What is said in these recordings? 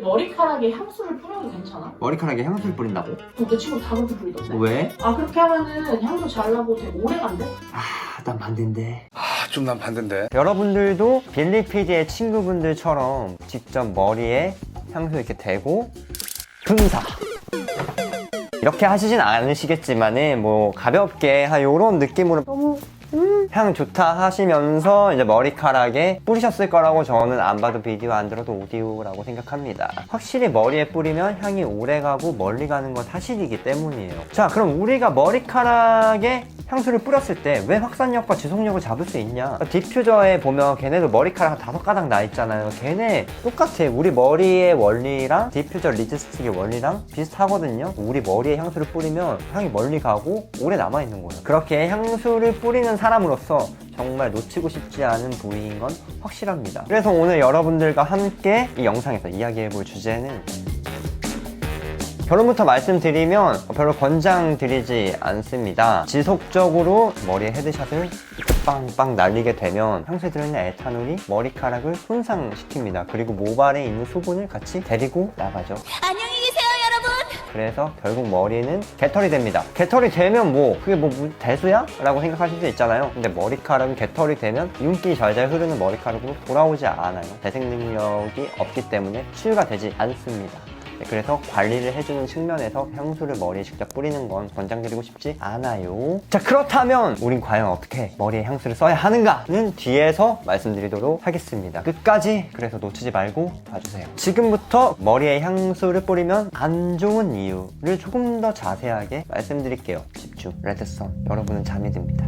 머리카락에 향수를 뿌려도 괜찮아? 머리카락에 향수를 뿌린다고? 내 친구 다 그렇게 뿌리던데. 왜? 아 그렇게 하면은 향수 잘 나고 되게 오래 간대? 난 반대인데. 좀 난 반대인데. 여러분들도 빌리 PD의 친구분들처럼 직접 머리에 향수 이렇게 대고 분사 이렇게 하시진 않으시겠지만은 뭐 가볍게 한 요런 느낌으로 너무 향 좋다 하시면서 이제 머리카락에 뿌리셨을 거라고 저는 안 봐도 비디오 안 들어도 오디오라고 생각합니다. 확실히 머리에 뿌리면 향이 오래가고 멀리 가는 건 사실이기 때문이에요. 자, 그럼 우리가 머리카락에 향수를 뿌렸을 때 왜 확산력과 지속력을 잡을 수 있냐? 디퓨저에 보면 걔네도 머리카락 한 5가닥 나 있잖아요. 걔네 똑같아. 우리 머리의 원리랑 디퓨저 리드스틱의 원리랑 비슷하거든요. 우리 머리에 향수를 뿌리면 향이 멀리 가고 오래 남아있는 거예요. 그렇게 향수를 뿌리는 사람으로서 정말 놓치고 싶지 않은 부위인 건 확실합니다. 그래서 오늘 여러분들과 함께 이 영상에서 이야기해볼 주제는 결론부터 말씀드리면 별로 권장드리지 않습니다. 지속적으로 머리에 헤드샷을 빵빵 날리게 되면 향수에 들어있는 에탄올이 머리카락을 손상시킵니다. 그리고 모발에 있는 수분을 같이 데리고 나가죠. 안녕히 계세요, 여러분. 그래서 결국 머리는 개털이 됩니다. 개털이 되면 뭐 그게 뭐 대수야? 라고 생각하실 수 있잖아요. 근데 머리카락은 개털이 되면 윤기 잘잘 흐르는 머리카락으로 돌아오지 않아요. 재생 능력이 없기 때문에 치유가 되지 않습니다. 그래서 관리를 해주는 측면에서 향수를 머리에 직접 뿌리는 건 권장드리고 싶지 않아요. 자, 그렇다면 우린 과연 어떻게 머리에 향수를 써야 하는가는 뒤에서 말씀드리도록 하겠습니다. 끝까지 그래서 놓치지 말고 봐주세요. 지금부터 머리에 향수를 뿌리면 안 좋은 이유를 조금 더 자세하게 말씀드릴게요. 집중, 레드선. 여러분은 잠이 듭니다.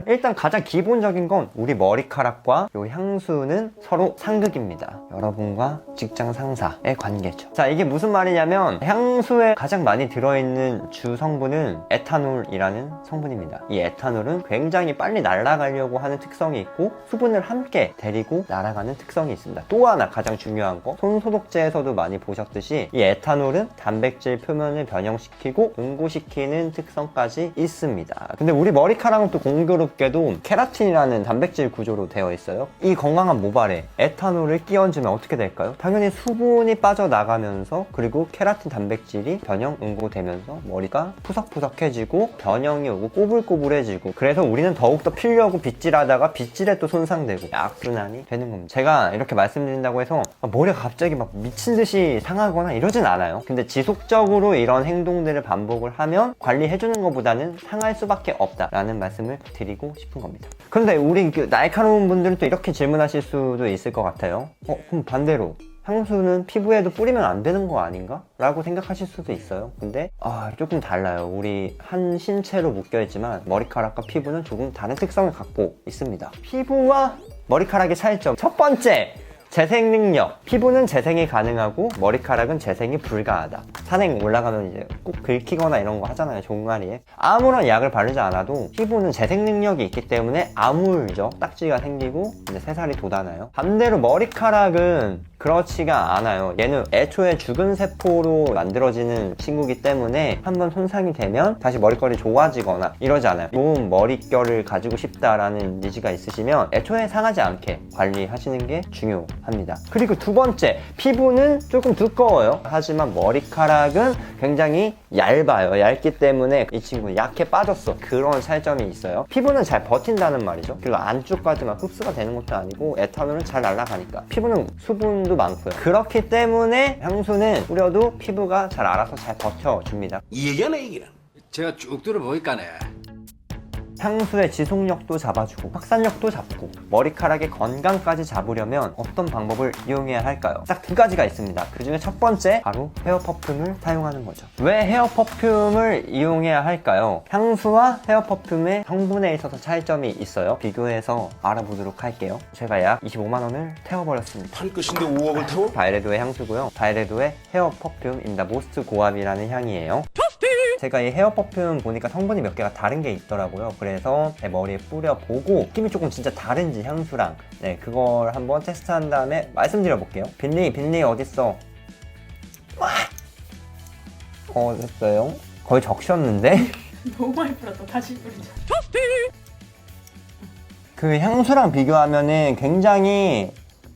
일단 가장 기본적인 건 우리 머리카락과 이 향수는 서로 상극입니다. 여러분과 직장 상사의 관계죠. 자, 이게 무슨 말이냐면 향수에 가장 많이 들어있는 주 성분은 에탄올이라는 성분입니다. 이 에탄올은 굉장히 빨리 날아가려고 하는 특성이 있고 수분을 함께 데리고 날아가는 특성이 있습니다. 또 하나 가장 중요한 거, 손소독제에서도 많이 보셨듯이 이 에탄올은 단백질 표면을 변형시키고 응고시키는 특성까지 있습니다. 근데 우리 머리카락은 또 공교롭게도 케라틴이라는 단백질 구조로 되어 있어요. 이 건강한 모발에 에탄올을 끼얹으면 어떻게 될까요? 당연히 수분이 빠져나가면서 그리고 케라틴 단백질이 변형 응고되면서 머리가 푸석푸석해지고 변형이 오고 꼬불꼬불해지고 그래서 우리는 더욱더 피려고 빗질하다가 빗질에 또 손상되고 악순환이 되는 겁니다. 제가 이렇게 말씀드린다고 해서 머리가 갑자기 막 미친 듯이 상하거나 이러진 않아요. 근데 지속적으로 이런 행동들을 반복을 하면 관리해주는 것보다는 상할 수밖에 없다라는 말씀을 드리고 싶은 겁니다. 그런데 우리 날카로운 분들은 또 이렇게 질문하실 수도 있을 것 같아요. 그럼 반대로 향수는 피부에도 뿌리면 안 되는 거 아닌가? 라고 생각하실 수도 있어요. 근데 조금 달라요. 우리 한 신체로 묶여있지만 머리카락과 피부는 조금 다른 특성을 갖고 있습니다. 피부와 머리카락의 차이점 첫 번째, 재생 능력. 피부는 재생이 가능하고 머리카락은 재생이 불가하다. 산행 올라가면 이제 꼭 긁히거나 이런 거 하잖아요, 종아리에. 아무런 약을 바르지 않아도 피부는 재생 능력이 있기 때문에 아물죠. 딱지가 생기고 이제 새살이 돋아나요. 반대로 머리카락은 그렇지가 않아요. 얘는 애초에 죽은 세포로 만들어지는 친구기 때문에 한번 손상이 되면 다시 머릿결이 좋아지거나 이러지 않아요. 좋은 머릿결을 가지고 싶다라는 니즈가 있으시면 애초에 상하지 않게 관리하시는 게 중요합니다. 그리고 두 번째, 피부는 조금 두꺼워요. 하지만 머리카락은 굉장히 얇아요. 얇기 때문에 이 친구는 약해 빠졌어. 그런 차이점이 있어요. 피부는 잘 버틴다는 말이죠. 그리고 안쪽까지 막 흡수가 되는 것도 아니고 에탄올은 잘 날아가니까. 피부는 수분도 많고요. 그렇기 때문에 향수는 뿌려도 피부가 잘 알아서 잘 버텨줍니다. 이 얘기야, 내 얘기는. 제가 쭉 들어보니까네. 향수의 지속력도 잡아주고 확산력도 잡고 머리카락의 건강까지 잡으려면 어떤 방법을 이용해야 할까요? 딱 두 가지가 있습니다. 그 중에 첫 번째, 바로 헤어 퍼퓸을 사용하는 거죠. 왜 헤어 퍼퓸을 이용해야 할까요? 향수와 헤어 퍼퓸의 성분에 있어서 차이점이 있어요. 비교해서 알아보도록 할게요. 제가 약 25만 원을 태워버렸습니다. 팔 것인데 5억을 태워? 바이레도의 향수고요. 바이레도의 헤어 퍼퓸입니다. 모스트 고압이라는 향이에요. 제가 이 헤어 퍼퓸 보니까 성분이 몇 개가 다른 게 있더라고요. 그래서 제 머리에 뿌려보고 느낌이 조금 진짜 다른지 향수랑 그걸 한번 테스트한 다음에 말씀드려 볼게요. 빌리 어딨어? 됐어요. 거의 적셨는데? 너무 많이 뿌렸다. 다시 뿌리자. 그 향수랑 비교하면은 굉장히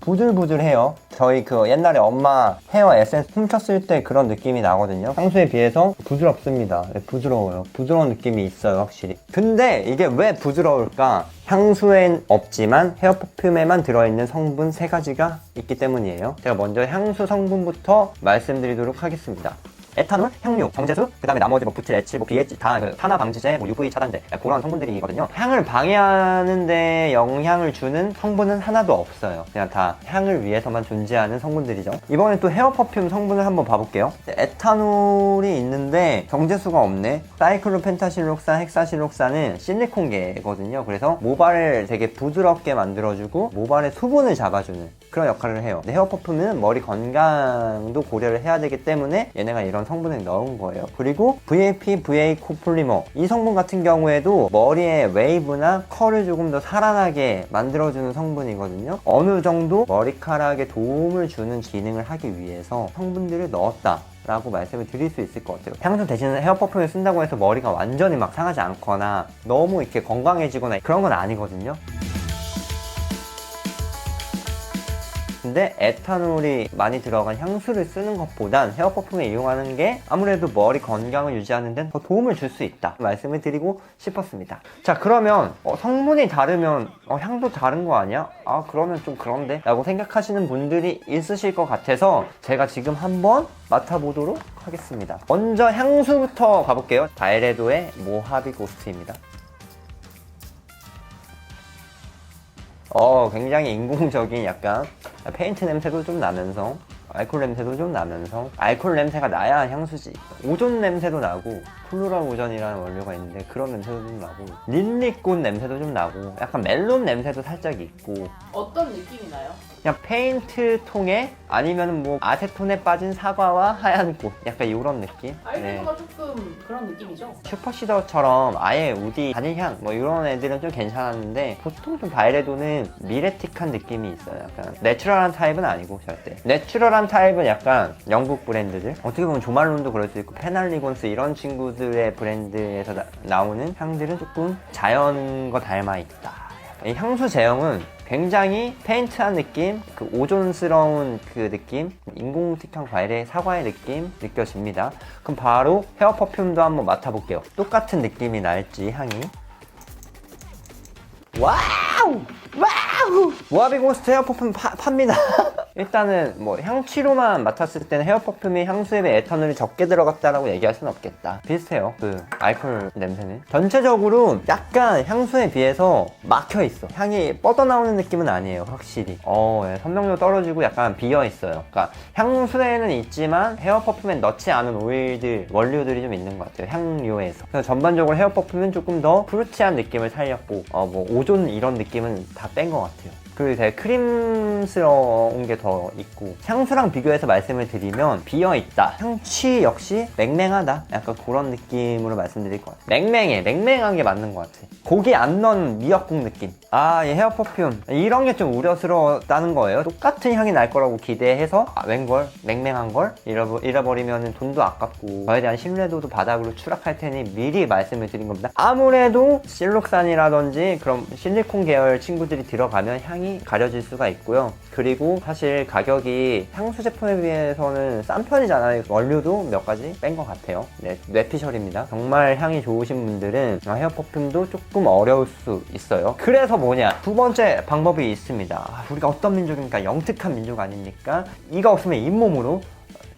부들부들해요. 저희 그 옛날에 엄마 헤어 에센스 훔쳤을 때 그런 느낌이 나거든요. 향수에 비해서 부드럽습니다. 네, 부드러워요. 부드러운 느낌이 있어요, 확실히. 근데 이게 왜 부드러울까? 향수엔 없지만 헤어 퍼퓸에만 들어있는 성분 3가지가 있기 때문이에요. 제가 먼저 향수 성분부터 말씀드리도록 하겠습니다. 에탄올, 향료, 정제수, 그 다음에 나머지 뭐 부틸, 에칠, 뭐 BH 다 그 탄화 방지제, 뭐 UV 차단제 그런 성분들이거든요. 향을 방해하는데 영향을 주는 성분은 하나도 없어요. 그냥 다 향을 위해서만 존재하는 성분들이죠. 이번에 또 헤어 퍼퓸 성분을 한번 봐볼게요. 에탄올이 있는데 정제수가 없네. 사이클로펜타실록산, 헥사실록산은 실리콘계거든요. 그래서 모발을 되게 부드럽게 만들어주고 모발의 수분을 잡아주는 그런 역할을 해요. 근데 헤어 퍼퓸은 머리 건강도 고려를 해야 되기 때문에 얘네가 이런 성분을 넣은 거예요. 그리고 VAP, VA 코폴리머 이 성분 같은 경우에도 머리의 웨이브나 컬을 조금 더 살아나게 만들어주는 성분이거든요. 어느 정도 머리카락에 도움을 주는 기능을 하기 위해서 성분들을 넣었다 라고 말씀을 드릴 수 있을 것 같아요. 향수 대신 헤어 퍼퓸을 쓴다고 해서 머리가 완전히 막 상하지 않거나 너무 이렇게 건강해지거나 그런 건 아니거든요. 근데 에탄올이 많이 들어간 향수를 쓰는 것보단 헤어 퍼퓸에 이용하는 게 아무래도 머리 건강을 유지하는 데는 더 도움을 줄 수 있다 말씀을 드리고 싶었습니다. 자, 그러면 성분이 다르면 향도 다른 거 아니야? 아, 그러면 좀 그런데? 라고 생각하시는 분들이 있으실 것 같아서 제가 지금 한번 맡아보도록 하겠습니다. 먼저 향수부터 가볼게요. 바이레도의 모하비 고스트입니다. 굉장히 인공적인 약간 페인트 냄새도 좀 나면서 알코올 냄새도 좀 나면서 알코올 냄새가 나야 향수지. 오존 냄새도 나고 플로랄 오존이라는 원료가 있는데 그런 냄새도 좀 나고 릴리꽃 냄새도 좀 나고 약간 멜론 냄새도 살짝 있고 어떤 느낌이 나요? 그냥 페인트 통에 아니면 뭐 아세톤에 빠진 사과와 하얀 꽃 약간 이런 느낌? 알베도가 조금 그런 느낌이죠? 슈퍼시더처럼 아예 우디 바닐향 뭐 이런 애들은 좀 괜찮았는데 보통 좀 바이레도는 미레틱한 느낌이 있어요. 약간 내추럴한 타입은 아니고 절대. 내추럴한 타입은 약간 영국 브랜드들 어떻게 보면 조말론도 그럴 수 있고 페날리곤스 이런 친구들의 브랜드에서 나오는 향들은 조금 자연과 닮아 있다. 이 향수 제형은 굉장히 페인트한 느낌, 그 오존스러운 그 느낌, 인공틱한 과일의 사과의 느낌 느껴집니다. 그럼 바로 헤어 퍼퓸도 한번 맡아볼게요. 똑같은 느낌이 날지 향이. 와우! 와우! 모하비 고스트 헤어 퍼퓸 팝니다. 일단은 뭐 향취로만 맡았을 때는 헤어 퍼퓸이 향수에 비해 에탄올이 적게 들어갔다라고 얘기할 수는 없겠다. 비슷해요. 그 알코올 냄새는. 전체적으로 약간 향수에 비해서 막혀있어. 향이 뻗어나오는 느낌은 아니에요. 확실히. 선명도 떨어지고 약간 비어있어요. 그러니까 향수에는 있지만 헤어 퍼퓸에 넣지 않은 오일들, 원료들이 좀 있는 것 같아요. 향료에서. 그래서 전반적으로 헤어 퍼퓸은 조금 더 프루티한 느낌을 살렸고 뭐 오존 이런 느낌은 다 뺀 것 같아요. 그리고 되게 크림스러운 게 더 있고 향수랑 비교해서 말씀을 드리면 비어있다. 향취 역시 맹맹하다. 약간 그런 느낌으로 말씀드릴 것 같아요. 맹맹한 게 맞는 것 같아. 고기 안 넣은 미역국 느낌. 이 헤어 퍼퓸 이런 게 좀 우려스러웠다는 거예요. 똑같은 향이 날 거라고 기대해서 웬걸? 맹맹한 걸? 잃어버리면 돈도 아깝고 저에 대한 신뢰도도 바닥으로 추락할 테니 미리 말씀을 드린 겁니다. 아무래도 실록산이라든지 그런 실리콘 계열 친구들이 들어가면 향이 가려질 수가 있고요. 그리고 사실 가격이 향수 제품에 비해서는 싼 편이잖아요. 원료도 몇 가지 뺀 것 같아요. 네, 뇌피셜입니다. 정말 향이 좋으신 분들은 헤어 퍼퓸도 조금 어려울 수 있어요. 그래서 뭐냐? 두 번째 방법이 있습니다. 우리가 어떤 민족입니까? 영특한 민족 아닙니까? 이가 없으면 잇몸으로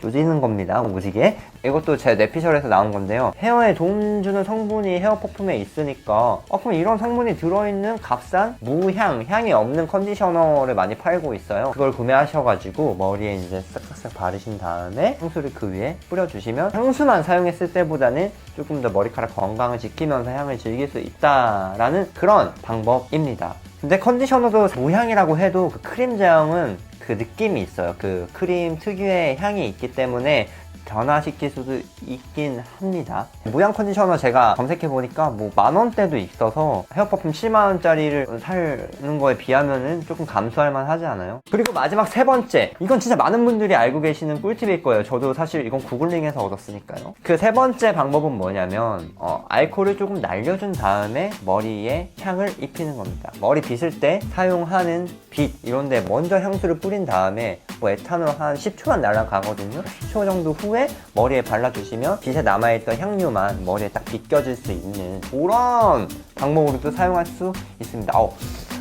조지는 겁니다. 오지게. 이것도 제 뇌피셜에서 나온 건데요. 헤어에 도움 주는 성분이 헤어 퍼퓸에 있으니까 그럼 이런 성분이 들어있는 값싼 무향, 향이 없는 컨디셔너를 많이 팔고 있어요. 그걸 구매하셔가지고 머리에 이제 싹싹싹 바르신 다음에 향수를 그 위에 뿌려주시면 향수만 사용했을 때보다는 조금 더 머리카락 건강을 지키면서 향을 즐길 수 있다라는 그런 방법입니다. 근데 컨디셔너도 무향이라고 해도 그 크림 제형은 그 느낌이 있어요. 그 크림 특유의 향이 있기 때문에 변화시킬 수도 있긴 합니다. 무향 컨디셔너 제가 검색해보니까 뭐 만원대도 있어서 헤어 퍼퓸 7만원짜리를 사는 거에 비하면은 조금 감수할 만 하지 않아요? 그리고 마지막 세 번째, 이건 진짜 많은 분들이 알고 계시는 꿀팁일 거예요. 저도 사실 이건 구글링해서 얻었으니까요. 그 세 번째 방법은 뭐냐면 알코올을 조금 날려준 다음에 머리에 향을 입히는 겁니다. 머리 빗을 때 사용하는 빗 이런데 먼저 향수를 뿌린 다음에 뭐 에탄올 한 10초만 날아가거든요. 10초 정도 후에 머리에 발라주시면 빗에 남아있던 향료만 머리에 딱 비껴질 수 있는 그런 방법으로도 사용할 수 있습니다.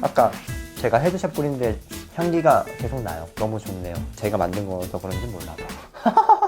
아까 제가 헤드샷 뿌린데 향기가 계속 나요. 너무 좋네요. 제가 만든 거라서 그런지 몰라도.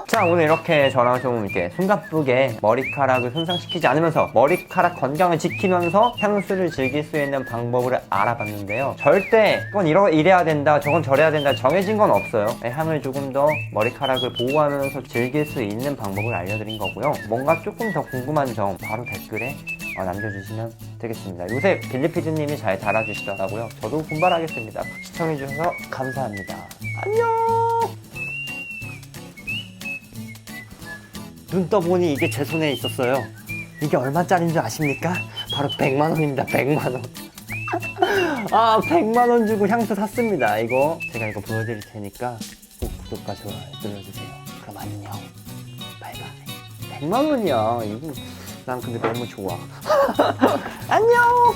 자, 오늘 이렇게 저랑 좀 이렇게 숨가쁘게 머리카락을 손상시키지 않으면서 머리카락 건강을 지키면서 향수를 즐길 수 있는 방법을 알아봤는데요. 절대 이건 이래야 된다, 저건 저래야 된다 정해진 건 없어요. 향을 조금 더 머리카락을 보호하면서 즐길 수 있는 방법을 알려드린 거고요. 뭔가 조금 더 궁금한 점 바로 댓글에 남겨주시면 되겠습니다. 요새 빌리피드님이 잘 달아주시더라고요. 저도 분발하겠습니다. 시청해주셔서 감사합니다. 안녕! 눈 떠보니 이게 제 손에 있었어요. 이게 얼마짜리인 줄 아십니까? 바로 100만원입니다. 100만원. 100만원 주고 향수 샀습니다. 제가 이거 보여드릴 테니까 꼭 구독과 좋아요 눌러주세요. 그럼 안녕. 바이바이. 100만원이야. 이거 난 근데 너무 좋아. 안녕.